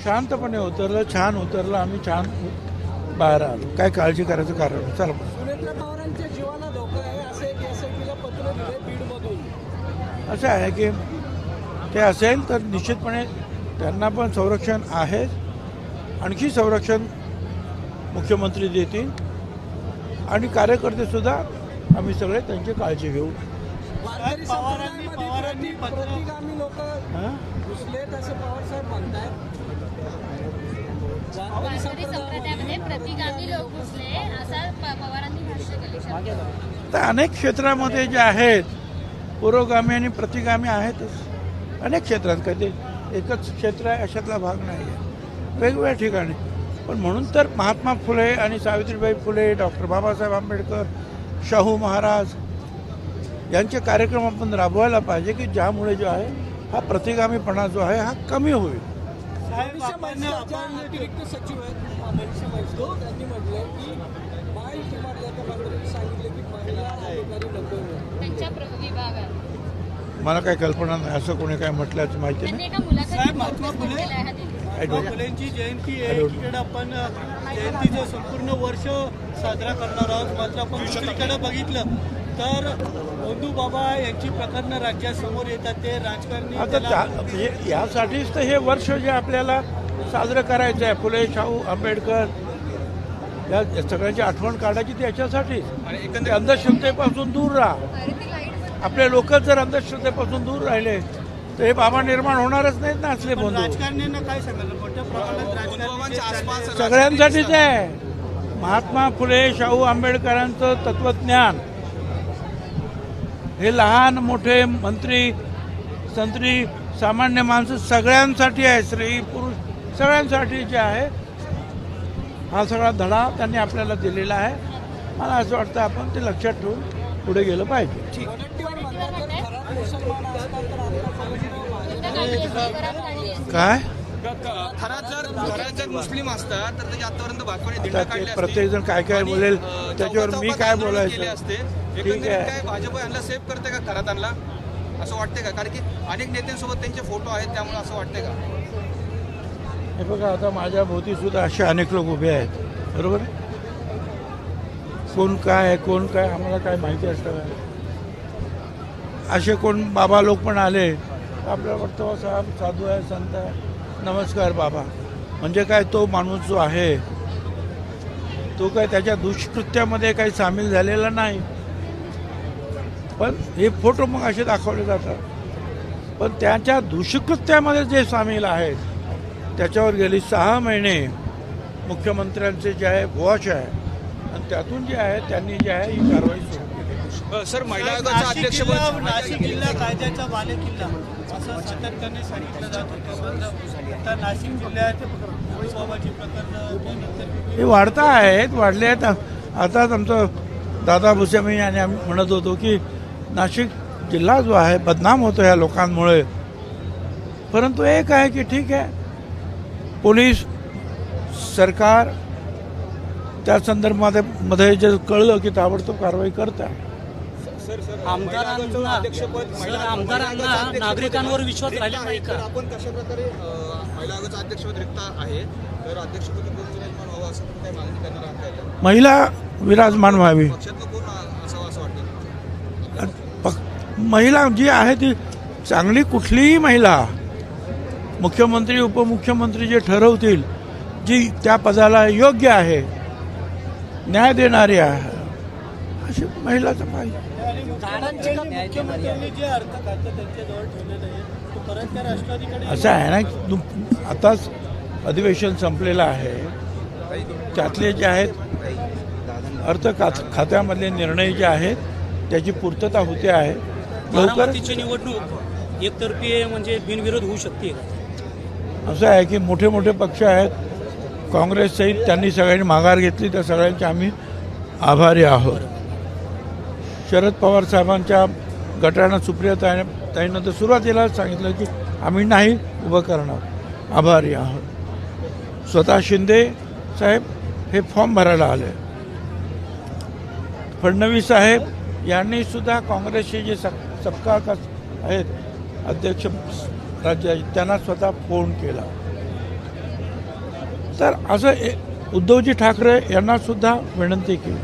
शांतपणे उतरलं, छान उतरलं, आम्ही छान बाहेर आलो. काय काळजी करायचं कारण नाही. चला. सुनेत्र पवारांच्या जीवाला धोका आहे असे एक एसआयटीला पत्र दिले बीडमधून. असं आहे की ते असेल तर निश्चितपणे त्यांना पण संरक्षण आहे. आणखी संरक्षण मुख्यमंत्री देतील आणि कार्यकर्तेसुद्धा आम्ही सगळे त्यांची काळजी घेऊ. पवारांनी प्रतिगामी लोक घुसलेत असे पवारसाहेब म्हणतायत. वारकरी संप्रदायामध्ये प्रतिगामी लोक घुसले असं पवारांनी भाष्य केले. तर अनेक क्षेत्रामध्ये जे आहेत पुरोगामी आणि प्रतिगामी आहेतच. अनेक क्षेत्रात कधी एकच क्षेत्र आहे अशातला भाग नाही आहे, वेगवेगळ्या ठिकाणी. पण म्हणून तर महात्मा फुले आणि सावित्रीबाई फुले, डॉक्टर बाबासाहेब आंबेडकर, शाहू महाराज यांचे कार्यक्रम आपण राबवायला पाहिजे की ज्यामुळे जो आहे हा प्रतिगामीपणा जो आहे हा कमी होईल. अतिरिक्त सचिव आहेत मनीषा म्हैसकर, त्यांनी म्हटलंय की महायुतीमधल्या मंत्र्यांनी सांगितलं की महिला अधिकारी नको त्यांच्या विभागात. मला काही कल्पना नाही असं कोणी काय म्हटल्याचं माहिती नाही. महात्मा फुलेंची जयंती आहे, एकीकडे आपण जयंतीचं संपूर्ण वर्ष साजरा करणार आहोत. मात्र आपण दुसरीकडे बघितलं तर बंधू बाबा यांची प्रकरणं राज्यासमोर येतात. ते राजकारणी आता यासाठीच तर हे वर्ष जे आपल्याला साजरं करायचं आहे, फुले, शाहू, आंबेडकर या सगळ्यांची आठवण काढायची त्याच्यासाठीच. अंधश्रद्धेपासून दूर राहा. आपले लोक जर अंधश्रद्धेपासून दूर राहिले तर हे बाबा निर्माण होणारच नाहीत ना असले बंधू. राजकारण्यांना काय सांगायला मोठ्या प्रमाणात सगळ्यांसाठीच आहे. महात्मा फुले, शाहू आंबेडकरांचं तत्वज्ञान हे लहान मोठे मंत्री संत्री सामान्य माणसं सगळ्यांसाठी आहे. स्त्री पुरुष सगळ्यांसाठी जे आहे हा सगळा धडा त्यांनी आपल्याला दिलेला आहे. मला असं वाटतं आपण ते लक्षात ठेवून पुढे गेलं पाहिजे. काय खरात जर मुस्लिम असतात तर त्याच्या आतापर्यंत भाजपाने दिंड काढले प्रत्येक जण काय काय बोलेल त्याच्यावर मी काय बोलायचं. असते. ठीक एकंदरीत आहे. काय भाजप यांना सेव्ह करते का खरात आणला असं वाटतंय का? कारण की अनेक नेत्यांसोबत त्यांचे फोटो आहेत, त्यामुळे असं वाटतंय का? हे बघा आता माझ्या भोवती सुद्धा असे अनेक लोक उभे आहेत, बरोबर आहे. कोण काय आहे कोण काय आम्हाला काय माहिती असतं का? असे कोण बाबा लोक पण आले आपल्याला वाटतं साहेब साधू आहे, संत आहे, नमस्कार बाबा. म्हणजे काय तो माणूस जो आहे तो काय त्याच्या दुष्कृत्यामध्ये काही सामील झालेला नाही. पण हे फोटो मग असे दाखवले जातात. पण त्याच्या दुष्कृत्यामध्ये जे सामील आहेत त्याच्यावर गेली 6 महिने मुख्यमंत्र्यांचे जे आहे वॉच आहे आणि त्यातून जे आहे त्यांनी जे आहे ही कारवाई सुरू केली. सर, महिला आयोगाचा अध्यक्षपद नाशिक जिल्हा कायद्याचा बालेकिल्ला असं सातत्याने सांगितलं जात होतं. आता नाशिक जिल्ह्यात बाबाची प्रकरण हे वाढता आहेत, वाढले आहेत. आताच आमचं दादा भुसेमी आणि आम्ही म्हणत होतो की नाशिक जिल्हा जो आहे बदनाम होतो या लोकांमुळे. परंतु एक आहे की ठीक आहे, पोलीस सरकार त्या संदर्भामध्ये जे कळलं की ताबडतोब कारवाई करत आहे. आमदारांना नागरिकांवर विश्वास राहिला नाही का? आपण कशा प्रकारे महिला आयोगाचा अध्यक्षपद रिक्त आहे तर अध्यक्षपदी कोण विराजमान व्हावं असं पण काही मागणी करणार आहात? महिला विराजमान व्हावी. पक्षातलं कोण असावं असं वाटतं? महिला जी आहे ती चांगली, कुठलीही महिला मुख्यमंत्री उपमुख्यमंत्री जे ठरवतील जी त्या पदाला योग्य आहे, न्याय देणारी आहे, अशी महिलाच पाहिजे. मुख्यमंत्र्यांनी जे अर्थ खातं त्यांच्याजवळ ठेवलेलं आहे तो परत त्या राष्ट्रवादीकडे असं आहे ना, आताच अधिवेशन संपलेलं आहे. त्यातले जे आहेत अर्थ खात्यामधले निर्णय जे आहेत त्याची पूर्तता होते आहे. लवकर निवडणूक एकतर्फी म्हणजे बिनविरोध होऊ शकते. असं आहे की मोठे मोठे पक्ष आहेत, काँग्रेस सहित त्यांनी सगळ्यांनी माघार घेतली, त्या सगळ्यांचे आम्ही आभारी आहोत. शरद पवार साहेबांच्या गटानं सुप्रियाताईंना तर सुरुवातीला सांगितलं की आम्ही नाही उभं करणार, आभारी आहोत. स्वतः शिंदे साहेब हे फॉर्म भरायला आले. फडणवीस साहेब यांनी सुद्धा काँग्रेसचे जे सबका आहेत अध्यक्ष राज्याचे त्यांना स्वतः फोन केला. तर असं उद्धवजी ठाकरे यांना सुद्धा विनंती केली.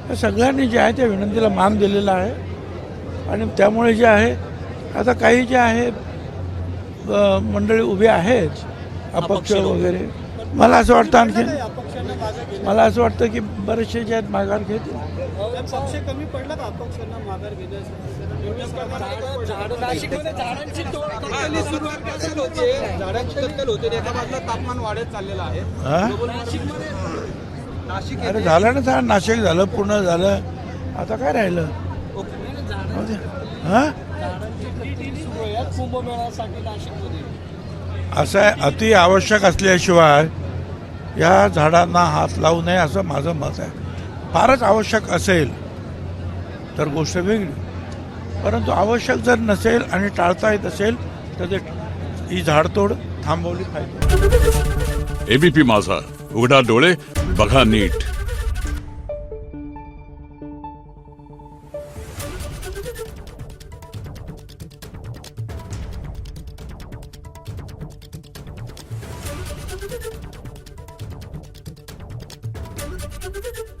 तर सगळ्यांनी जे आहे त्या विनंतीला मान दिलेला आहे आणि त्यामुळे जे आहे आता काही जे आहे मंडळी उभी आहेत अपक्ष वगैरे, मला असं वाटतं आणखी अपक्षांना मागे घेणं मला असं वाटतं की बरेचसे जे आहेत माघार घेतील. पक्ष कमी पडला का अपक्षांना माघार घेण्यासाठी? झाडांची कत्तल होते, एका बाजूला तापमान वाढत चाललेलं आहे. हा? नाशिक अरे झालं ना, था नाशिक झालं, पूर्ण झालं, आता काय राहिलं? हां कुंभमेळ्यासाठी नाशिकमध्ये असं आहे, अति आवश्यक असल्याशिवाय या झाडांना हात लावू नये असं माझं मत आहे. फारच आवश्यक असेल तर गोष्ट वेगळी, परंतु आवश्यक जर नसेल आणि टाळता येत असेल तर ही झाडतोड थांबवली पाहिजे. एबीपी माझा, उघडा डोळे बघा नीट. Thank you.